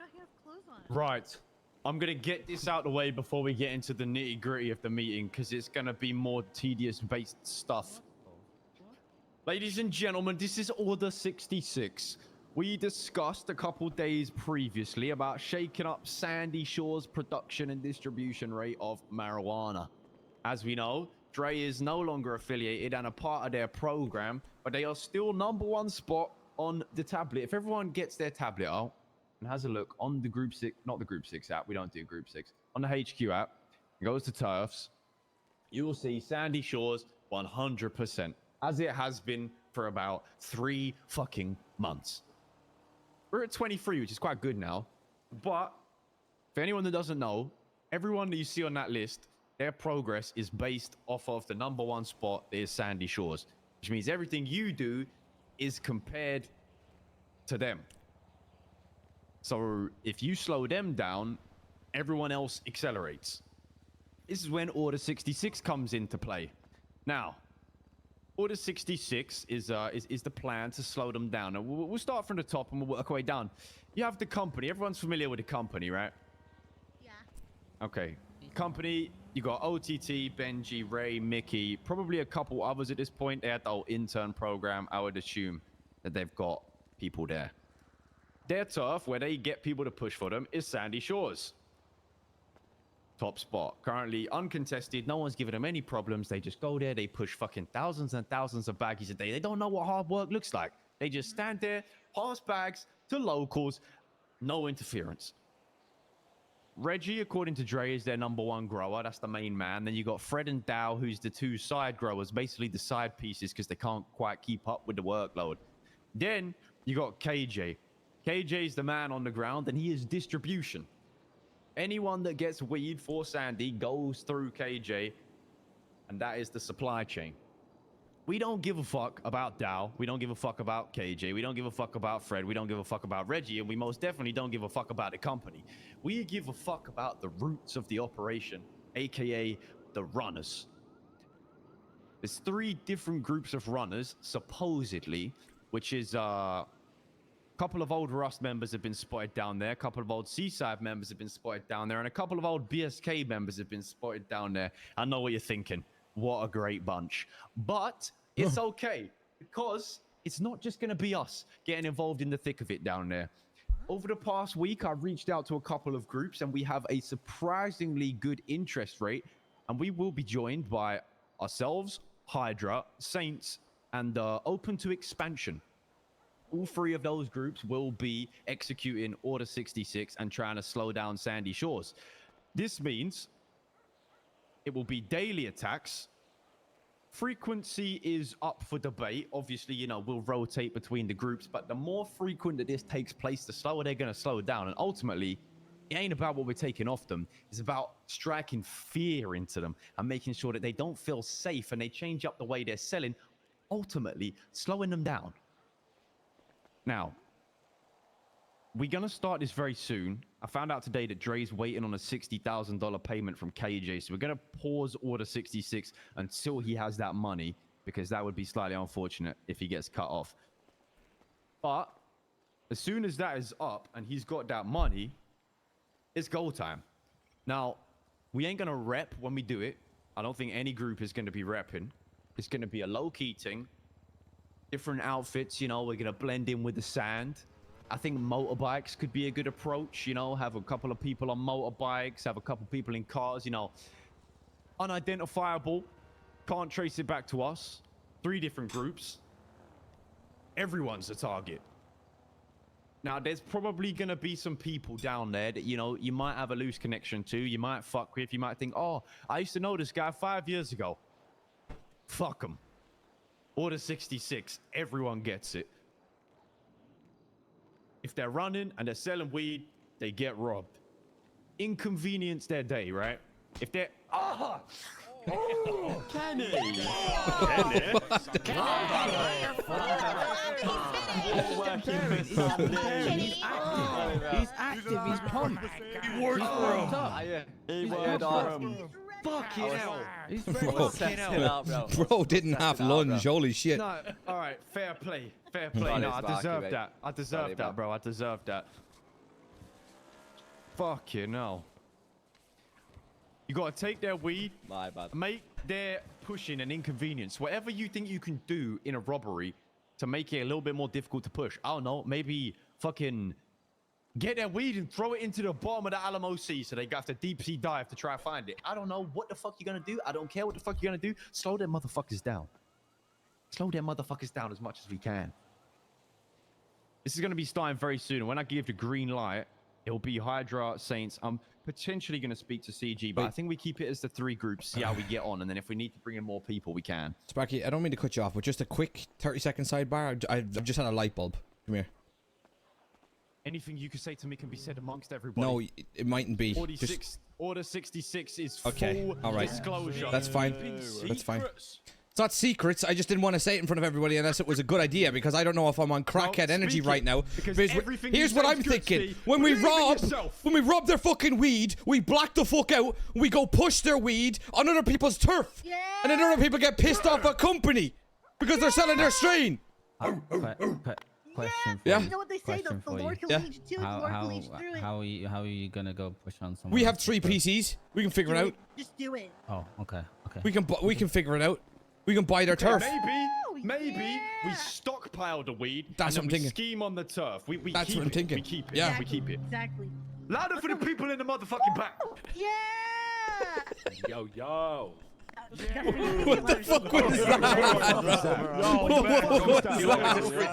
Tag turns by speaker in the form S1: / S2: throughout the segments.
S1: thought he had clothes on.
S2: Right. I'm going to get this out of the way before we get into the nitty gritty of the meeting, because it's going to be more tedious based stuff. Ladies and gentlemen, this is Order 66. We discussed a couple days previously about shaking up Sandy Shore's production and distribution rate of marijuana. As we know, Dre is no longer affiliated and a part of their program, but they are still #1 spot on the tablet. If everyone gets their tablet out and has a look on the Group 6, not the Group 6 app, we don't do Group 6, on the HQ app, goes to turfs, you will see Sandy Shore's 100%, as it has been for about 3 fucking months. We're at 23, which is quite good now. But for anyone that doesn't know, everyone that you see on that list, their progress is based off of the #1 spot that is Sandy Shore's, which means everything you do is compared to them. So if you slow them down, everyone else accelerates. This is when Order 66 comes into play. Now, Order 66 is the plan to slow them down. And we'll start from the top and we'll work our way down. You have the company. Everyone's familiar with the company, right?
S1: Yeah.
S2: Okay. Company, you got OTT, Benji, Ray, Mickey, probably a couple others at this point. They had the whole intern program. I would assume that they've got people there. Their turf, where they get people to push for them, is Sandy Shores. Top spot. Currently uncontested. No one's giving them any problems. They just go there. They push fucking thousands and thousands of baggies a day. They don't know what hard work looks like. They just stand there, pass bags to locals. No interference. Reggie, according to Dre, is their #1 grower. That's the main man. Then you got Fred and Dow, who's the 2 side growers, basically the side pieces because they can't quite keep up with the workload. Then you got KJ. KJ's the man on the ground, and he is distribution. Anyone that gets weed for Sandy goes through KJ, and that is the supply chain. We don't give a fuck about Dow. We don't give a fuck about KJ. We don't give a fuck about Fred. We don't give a fuck about Reggie, and we most definitely don't give a fuck about the company. We give a fuck about the roots of the operation, aka the runners. There's 3 different groups of runners, supposedly, which is couple of old Rust members have been spotted down there. A couple of old Seaside members have been spotted down there. And a couple of old BSK members have been spotted down there. I know what you're thinking. What a great bunch. But it's okay, because it's not just going to be us getting involved in the thick of it down there. Over the past week, I've reached out to a couple of groups, and we have a surprisingly good interest rate. And we will be joined by ourselves, Hydra, Saints, and Open to Expansion. All 3 of those groups will be executing Order 66 and trying to slow down Sandy Shores. This means it will be daily attacks. Frequency is up for debate. Obviously, you know, we'll rotate between the groups, but the more frequent that this takes place, the slower they're going to slow down. And ultimately, it ain't about what we're taking off them. It's about striking fear into them and making sure that they don't feel safe and they change up the way they're selling, ultimately slowing them down. Now, we're going to start this very soon. I found out today that Dre's waiting on a $60,000 payment from KJ. So we're going to pause Order 66 until he has that money, because that would be slightly unfortunate if he gets cut off. But as soon as that is up and he's got that money, it's go time. Now, we ain't going to rep when we do it. I don't think any group is going to be repping. It's going to be a low-key thing. Different outfits, you know, we're going to blend in with the sand. I think motorbikes could be a good approach, you know, have a couple of people on motorbikes, have a couple of people in cars, you know. Unidentifiable, can't trace it back to us. 3 different groups. Everyone's a target. Now, there's probably going to be some people down there that, you know, you might have a loose connection to, you might fuck with, you might think, oh, I used to know this guy 5 years ago. Fuck him. Order 66, everyone gets it. If they're running and they're selling weed, they get robbed. Inconvenience their day, right? If they're... Oh, Kenny!
S3: He's active, he's pumped.
S4: He works for him.
S2: He works for him. Fucking hell.
S3: He's very
S5: Bro didn't have lunch, holy shit.
S2: No, all right, fair play. Fair play. No, I deserve that. I deserve that, bro. I deserve that. Fucking hell. You gotta take their weed,
S3: My bad.
S2: make their pushing an inconvenience. Whatever you think you can do in a robbery to make it a little bit more difficult to push. I don't know, maybe fucking get their weed and throw it into the bottom of the Alamo Sea so they have to deep sea dive to try and find it. I don't know what the fuck you're gonna do. I don't care what the fuck you're gonna do. Slow them motherfuckers down. Slow them motherfuckers down as much as we can. This is gonna be starting very soon. And when I give the green light, it'll be Hydra, Saints. I'm potentially gonna speak to CG, but I think we keep it as the 3 groups, see how we get on, and then if we need to bring in more people, we can.
S5: Sparky, I don't mean to cut you off, but just a quick 30-second sidebar. I've just had a light bulb. Come here.
S2: Anything you could say to me can be said amongst everybody.
S5: No, it mightn't be.
S2: Order 66 is
S5: Okay,
S2: full
S5: all right.
S2: disclosure.
S5: That's fine. That's fine.
S2: Secrets.
S5: It's not secrets. I just didn't want to say it in front of everybody unless it was a good idea because I don't know if I'm on crackhead energy right now.
S2: Because
S5: Here's what I'm thinking. When we rob their fucking weed, we black the fuck out, we go push their weed on other people's turf.
S1: Yeah.
S5: And then other people get pissed off at company because they're selling their strain.
S3: Question for
S5: Yeah.
S1: You know what they say, the Lord can lead you to it, the Lord can lead you through it.
S3: how are you gonna go push on someone?
S5: We have 3 PCs. We can figure it out.
S1: Just do it.
S3: Oh, okay.
S5: We can figure it out. We can buy their turf.
S2: Maybe we stockpile the weed.
S5: That's
S2: and
S5: what I'm
S2: then
S5: thinking.
S2: Scheme on the turf. We
S5: That's
S2: keep
S5: what I'm
S2: it.
S5: thinking.
S2: We keep it.
S5: Yeah.
S2: We keep it.
S1: Exactly.
S2: Louder for the people in the motherfucking back.
S1: Yeah.
S4: Yo.
S5: What the fuck was that?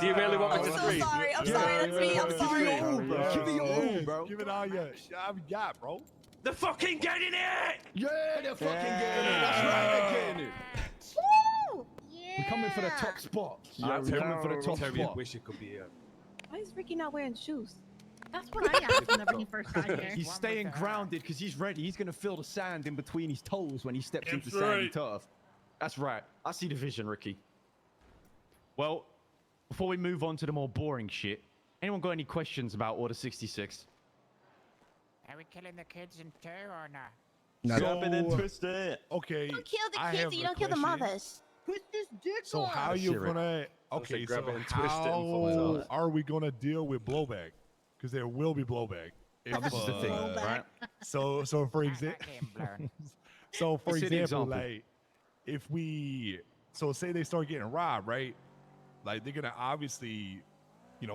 S4: Do you really want me to
S1: I'm so
S4: scream?
S1: sorry. I'm sorry. That's me. I'm sorry.
S2: Give it your all, bro.
S6: Give it all your shit we got, bro.
S2: They're fucking getting it. Yeah, they're fucking getting it. That's right, they're getting it.
S1: Woo! Yeah.
S2: We're coming for the top spot.
S4: I'm
S2: we're coming for the top
S4: Terry, I
S2: spot.
S4: wish it could be here.
S7: Why is Ricky not wearing shoes?
S1: That's what I asked whenever he first got here.
S2: He's staying grounded because he's ready. He's gonna feel the sand in between his toes when he steps into sandy turf. That's right. I see the vision, Ricky. Well, before we move on to the more boring shit, anyone got any questions about Order 66?
S8: Are we killing the kids in two or not?
S6: Okay.
S1: You don't kill the
S6: I
S1: kids,
S6: have
S1: you
S6: a
S1: don't kill the
S6: question.
S1: mothers. Twist this dick
S6: So
S1: off.
S6: how you
S2: Shit, Rick.
S6: gonna? Okay,
S4: grab
S6: so
S4: it and twist it and fuck
S6: how
S4: it up.
S6: are we gonna deal with blowback? Because there will be blowback. If,
S2: This is the thing,
S1: Blowback.
S2: right?
S6: So for example,
S8: That game blurred.
S6: so for
S2: Let's say the
S6: example,
S2: example.
S6: like if we, so say they start getting robbed, right? Like they're gonna obviously,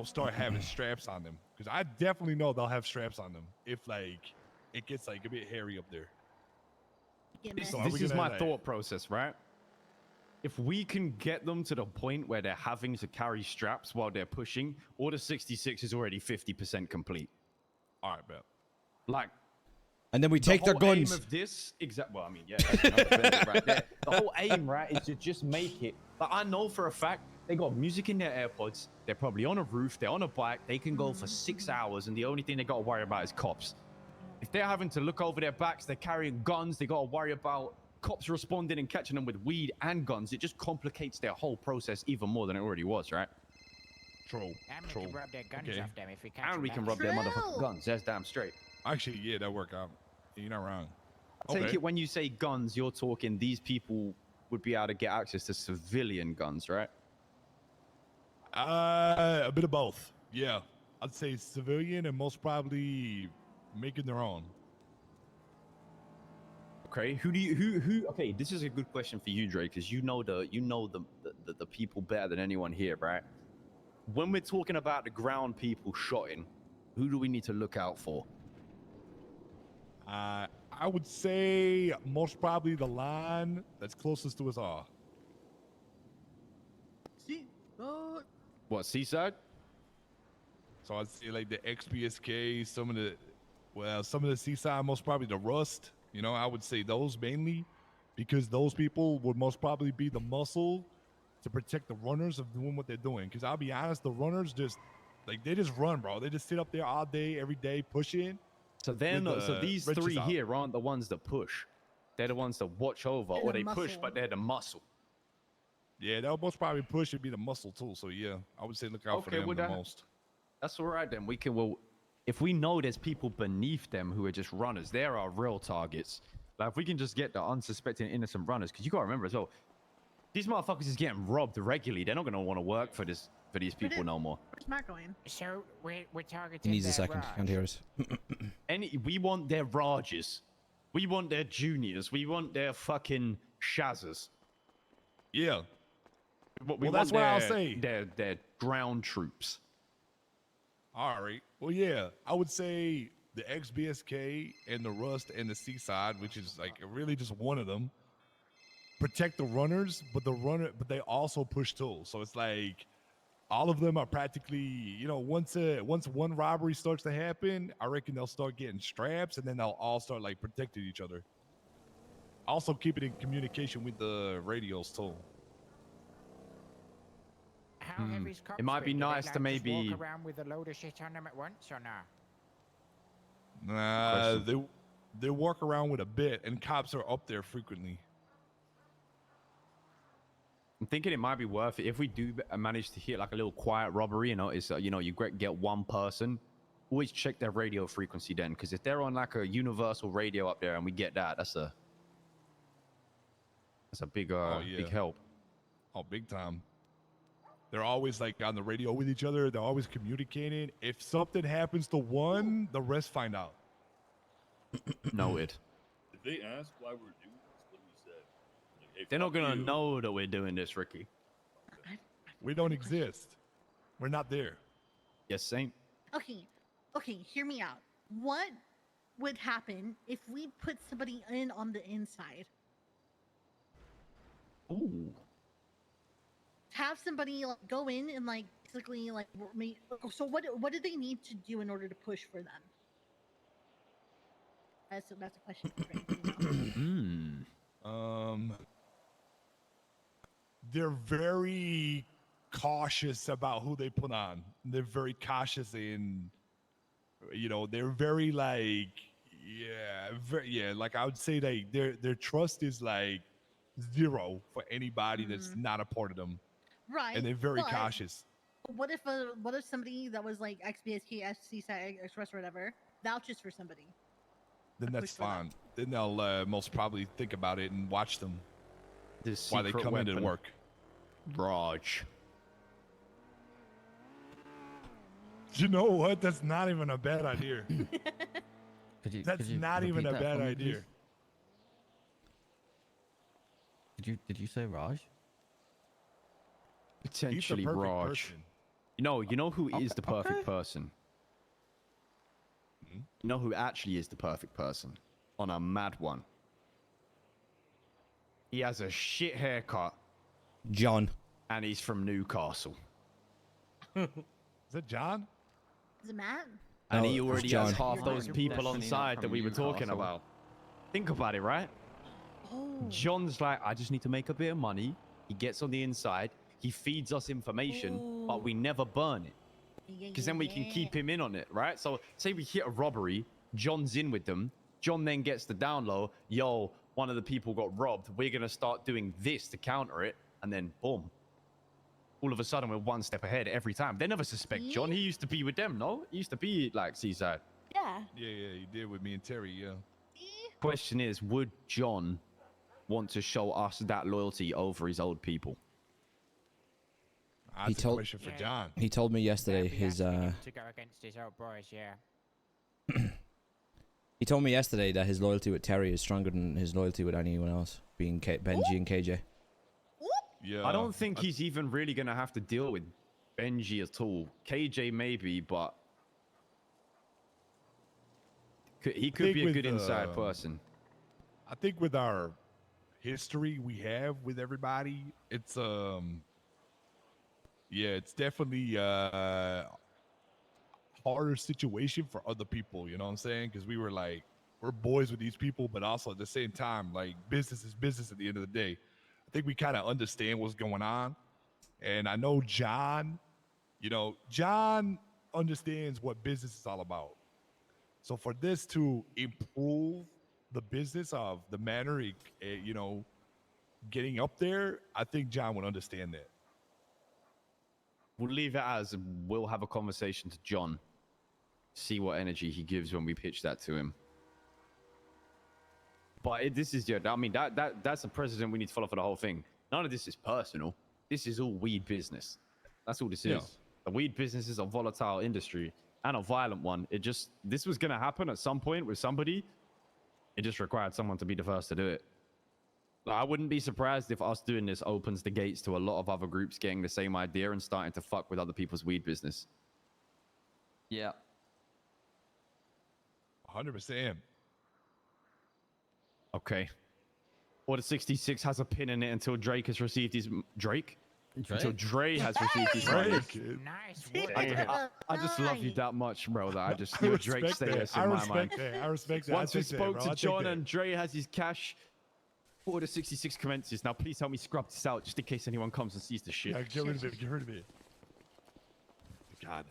S6: start having straps on them. Because I definitely know they'll have straps on them if like it gets like a bit hairy up there.
S1: Get messy.
S6: So are
S2: This
S6: we
S2: is
S6: gonna,
S2: my
S6: like-
S2: thought process, right? If we can get them to the point where they're having to carry straps while they're pushing, Order 66 is already 50% complete.
S6: All right, bet.
S2: Like,
S5: And then we take their
S2: the whole
S5: guns.
S2: aim of this, well, I mean, yeah, that's another benefit right there. The whole aim, right, is to just make it. But I know for a fact they got music in their AirPods. They're probably on a roof. They're on a bike. They can go for 6 hours, and the only thing they got to worry about is cops. If they're having to look over their backs, they're carrying guns. They got to worry about cops responding and catching them with weed and guns. It just complicates their whole process even more than it already was, right?
S6: True.
S8: And we
S6: True.
S8: can rub their guns
S6: Okay.
S8: off them if we catch
S2: And
S8: them
S2: we can
S8: back.
S2: rub their
S1: True.
S2: motherfucking guns. That's damn straight.
S6: Actually, yeah, that work out. You're not wrong.
S2: I take it when you say guns, you're talking these people would be able to get access to civilian guns, right?
S6: A bit of both. Yeah, I'd say civilian and most probably making their own.
S2: Okay, who okay, this is a good question for you, Drake, because you know the people better than anyone here, right? When we're talking about the ground people shotting, who do we need to look out for?
S6: I would say most probably the line that's closest to us all.
S1: See?
S2: What, Seaside?
S6: So I'd say like the XPSK, some of the Seaside, most probably the Rust. I would say those mainly because those people would most probably be the muscle to protect the runners of doing what they're doing. Because I'll be honest, the runners they just run, bro. They just sit up there all day, every day, pushing.
S2: So they're
S6: With
S2: not, so
S6: the
S2: these
S6: wrenches
S2: three
S6: out.
S2: here aren't the ones that push. They're the ones that watch over,
S1: They're
S2: or
S1: the
S2: they push,
S1: muscle.
S2: but they're the muscle.
S6: Yeah, that would most probably push would be the muscle too. So yeah, I would say look out for
S2: Okay,
S6: them
S2: well,
S6: the
S2: that-
S6: most.
S2: That's all right then. We can, well, if we know there's people beneath them who are just runners, they're our real targets. Like, if we can just get the unsuspecting innocent runners, because you got to remember as well, these motherfuckers is getting robbed regularly. They're not going to want to work for this for these people no more.
S1: Where's Matt going?
S8: So we're targeting.
S5: He needs a
S8: the
S5: second.
S8: Raj.
S5: Can't hear us.
S2: We want their Rajas. We want their juniors. We want their fucking Shazzers.
S6: Yeah.
S2: We
S6: Well, that's
S2: want
S6: what I'll
S2: their-
S6: say.
S2: Their ground troops.
S6: All right. Well, yeah, I would say the XBSK and the Rust and the Seaside, which is like really just one of them, protect the runners, but they also push tools. So it's like all of them are practically, you know, once one robbery starts to happen, I reckon they'll start getting straps, and then they'll all start like protecting each other. Also, keep it in communication with the radios too.
S8: How heavy's cops
S2: It might be
S8: been? Do they,
S2: nice to
S8: like, just
S2: maybe-
S8: walk around with a load of shit on them at once, or not?
S6: Nah, they walk around with a bit, and cops are up there frequently.
S2: I'm thinking it might be worth it if we do manage to hit like a little quiet robbery. You know, it's you know, you get one person. Always check their radio frequency then, because if they're on like a universal radio up there and we get that, that's a big big help.
S6: Oh, big time. They're always like on the radio with each other. They're always communicating. If something happens to one, the rest find out.
S2: Noted.
S9: Did they ask why we're doing this? What we said? Like, hey,
S2: They're not
S9: fuck
S2: gonna
S9: you.
S2: know that we're doing this, Ricky.
S6: We don't exist. We're not there.
S2: Yes, Saint.
S1: Okay, hear me out. What would happen if we put somebody in on the inside?
S2: Ooh.
S1: Have somebody like go in and like basically like make. So what do they need to do in order to push for them? That's a question. For you know.
S6: They're very cautious about who they put on. They're very cautious in, you know, they're very like, like I would say like their trust is like zero for anybody that's not a part of them.
S1: Right.
S6: And they're very
S1: but
S6: cautious.
S1: What if somebody that was like XBSK, Seaside Express, or whatever, vouches for somebody?
S6: Then
S1: push
S6: that's
S1: for them.
S6: fine. Then they'll most probably think about it and watch them
S2: This
S6: while they
S2: secret
S6: come in and
S2: weapon.
S6: work.
S2: Raj.
S6: You know what? That's not even a bad idea. That's
S3: could you
S6: not even
S3: repeat
S6: a
S3: that for
S6: bad
S3: me,
S6: idea.
S3: please? Did you say Raj?
S6: He's the
S2: Potentially
S6: perfect
S2: Raj.
S6: person.
S2: You know who is the perfect
S3: okay.
S2: person? You know who actually is the perfect person? On a mad one. He has a shit haircut
S5: John.
S2: and he's from Newcastle.
S6: Is that John?
S1: Is it Matt?
S2: And
S5: No,
S2: he
S5: it's
S2: already
S5: John.
S2: has half
S1: You're
S2: those people on
S3: definitely not
S2: side
S3: from
S2: that we were talking
S3: Newcastle.
S2: about. Think about it, right?
S1: Oh.
S2: John's like, I just need to make a bit of money. He gets on the inside. He feeds us information, but we never burn it. Because then we can keep him in on it, right? So say we hit a robbery, John's in with them. John then gets the down low. Yo, one of the people got robbed. We're going to start doing this to counter it. And then boom. All of a sudden, we're one step ahead every time. They never suspect John. He used to be with them, no? He used to be like Seaside.
S1: Yeah.
S6: Yeah, he did with me and Terry, yeah.
S2: Question is, would John want to show us that loyalty over his old people?
S6: That's
S5: told-
S6: a question for
S8: Yeah.
S6: John.
S5: He told me yesterday
S8: That'd be
S5: his
S8: asking him to go against his old boys, yeah.
S5: he told me yesterday that his loyalty with Terry is stronger than his loyalty with anyone else, being Benji and KJ.
S6: Yeah.
S2: I don't think he's even really going to have to deal with Benji at all. KJ maybe, but he could
S6: think
S2: be a
S6: with,
S2: good inside person.
S6: I think with our history we have with everybody, it's it's definitely a harder situation for other people, you know what I'm saying? Because we were like, we're boys with these people, but also at the same time, like business is business at the end of the day. I think we kind of understand what's going on. And I know John, John understands what business is all about. So for this to improve the business of the manor, getting up there, I think John would understand that.
S2: We'll leave it as, and we'll have a conversation to John. See what energy he gives when we pitch that to him. But this is, I mean, that's a precedent we need to follow for the whole thing. None of this is personal. This is all weed business. That's all this
S6: Yeah.
S2: is. The weed business is a volatile industry and a violent one. This was going to happen at some point with somebody. It just required someone to be the first to do it. I wouldn't be surprised if us doing this opens the gates to a lot of other groups getting the same idea and starting to fuck with other people's weed business.
S10: Yeah.
S6: 100%.
S2: Okay. Order 66 has a pin in it until Drake has received his... Drake? Until Dre has received his money.
S8: Nice
S1: Take
S8: work.
S1: it to the
S2: I just love you
S1: side.
S2: that much, bro, that I just...
S6: I
S2: You're Drake
S6: respect
S2: status
S6: that.
S2: in
S6: I
S2: my mind.
S6: respect that. I respect that.
S2: Once we spoke to
S6: John
S2: John and Dre has his cash, Order 66 commences. Now, please help me scrub this out just in case anyone comes and sees the shit.
S6: Yeah, get rid of it. Get rid of it. God.